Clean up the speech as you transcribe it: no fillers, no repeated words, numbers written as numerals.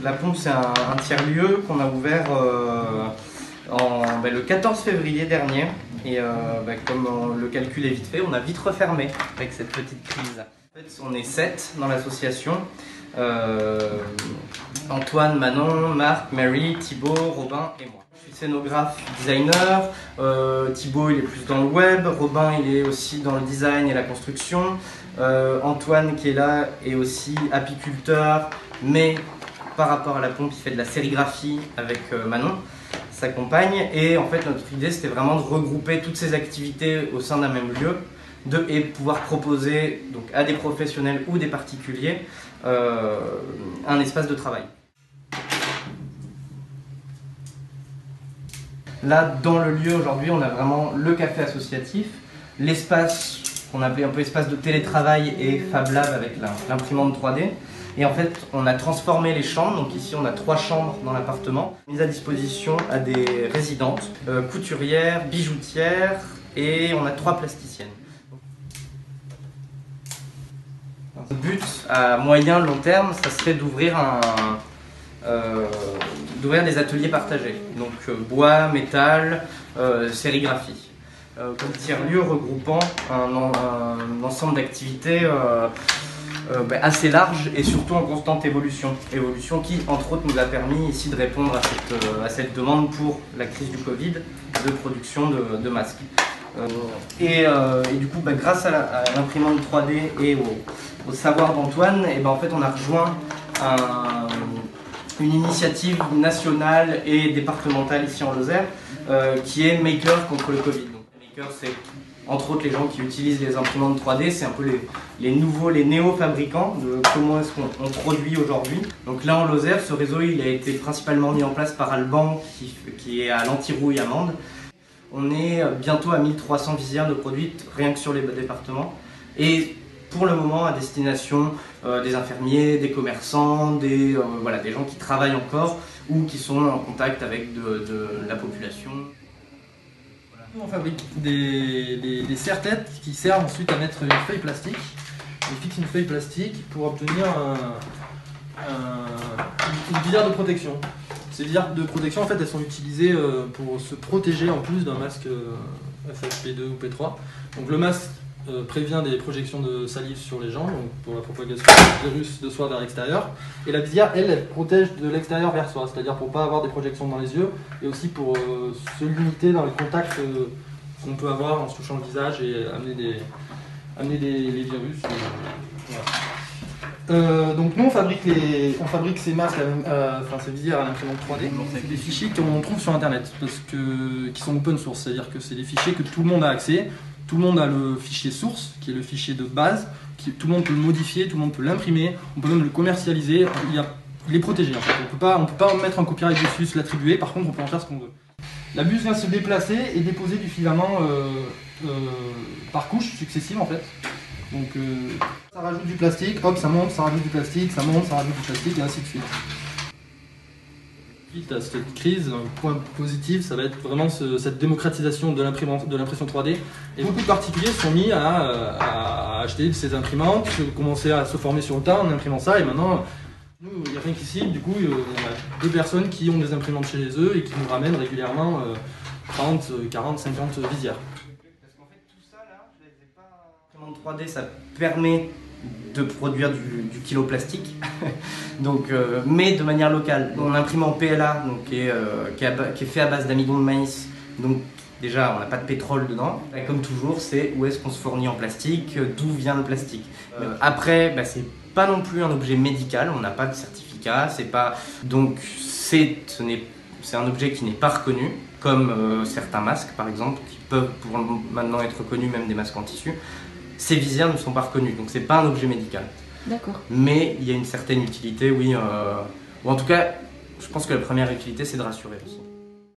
La pompe, c'est un tiers-lieu qu'on a ouvert le 14 février dernier. Et comme le calcul est vite fait, on a vite refermé avec cette petite crise. En fait, on est 7 dans l'association. Antoine, Manon, Marc, Mary, Thibaut, Robin et moi. Je suis scénographe, designer. Thibaut, il est plus dans le web. Robin, il est aussi dans le design et la construction. Antoine, qui est là, est aussi apiculteur, mais par rapport à la pompe, il fait de la sérigraphie avec Manon, sa compagne. Et en fait, notre idée, c'était vraiment de regrouper toutes ces activités au sein d'un même lieu et pouvoir proposer donc, à des professionnels ou des particuliers un espace de travail. Là, dans le lieu, aujourd'hui, on a vraiment le café associatif, l'espace qu'on appelait un peu espace de télétravail et Fab Lab avec l'imprimante 3D. Et en fait, on a transformé les chambres. Donc ici, on a 3 chambres dans l'appartement, mises à disposition à des résidentes, couturières, bijoutières, et on a 3 plasticiennes. Le but à moyen long terme, ça serait d'ouvrir des ateliers partagés. Donc bois, métal, sérigraphie. Comme tiers-lieu regroupant un ensemble d'activités assez large et surtout en constante évolution. Évolution qui, entre autres, nous a permis ici de répondre à cette demande pour la crise du Covid de production de masques. Et du coup, grâce à l'imprimante 3D et au savoir d'Antoine, en fait, on a rejoint une initiative nationale et départementale ici en Lozère qui est Maker contre le Covid. Donc, Maker, c'est entre autres les gens qui utilisent les imprimantes 3D, c'est un peu les néo-fabricants de comment est-ce qu'on produit aujourd'hui. Donc là en Lozère, ce réseau il a été principalement mis en place par Alban qui est à l'Antirouille à Mende. On est bientôt à 1300 visières de produites rien que sur les départements. Et pour le moment à destination des infirmiers, des commerçants, des gens qui travaillent encore ou qui sont en contact avec de la population. On fabrique des serre-têtes qui servent ensuite à mettre une feuille plastique. On fixe une feuille plastique pour obtenir une visière de protection. Ces visières de protection, en fait, elles sont utilisées pour se protéger en plus d'un masque FFP2 ou P3. Donc le masque prévient des projections de salive sur les gens, donc pour la propagation du virus de soi vers l'extérieur. Et la visière, elle protège de l'extérieur vers soi, c'est-à-dire pour ne pas avoir des projections dans les yeux et aussi pour se limiter dans les contacts qu'on peut avoir en se touchant le visage et amener les virus. Voilà. Donc nous on fabrique ces masques, ces visières à l'imprimante 3D. C'est des fichiers qu'on trouve sur internet qui sont open source, c'est-à-dire que c'est des fichiers que tout le monde a accès. Tout le monde a le fichier source, qui est le fichier de base, tout le monde peut le modifier, tout le monde peut l'imprimer, on peut même le commercialiser, il est protégé en fait. On peut pas mettre un copyright dessus, se l'attribuer, par contre on peut en faire ce qu'on veut. La buse vient se déplacer et déposer du filament par couches successives en fait. Donc ça rajoute du plastique, hop ça monte, ça rajoute du plastique, ça monte, ça rajoute du plastique et ainsi de suite. Suite à cette crise, un point positif, ça va être vraiment cette démocratisation de l'impression 3D. Et beaucoup de particuliers se sont mis à acheter ces imprimantes, commencer à se former sur le tas en imprimant ça. Et maintenant, nous, il n'y a rien qu'ici, du coup, il y a 2 personnes qui ont des imprimantes chez eux et qui nous ramènent régulièrement 30, 40, 50 visières. Parce qu'en fait, tout ça, là, je les ai pas... L'imprimante 3D, ça permet de produire du kilo plastique, donc, mais de manière locale. On imprime en PLA, donc, qui est fait à base d'amidon de maïs, donc déjà on n'a pas de pétrole dedans. Et comme toujours, c'est où est-ce qu'on se fournit en plastique, d'où vient le plastique. Après, c'est pas non plus un objet médical, on n'a pas de certificat, donc c'est un objet qui n'est pas reconnu, comme certains masques par exemple, qui peuvent maintenant être reconnus, même des masques en tissu. Ces visières ne sont pas reconnues, donc c'est pas un objet médical. D'accord. Mais il y a une certaine utilité, oui. Ou en tout cas, je pense que la première utilité, c'est de rassurer aussi.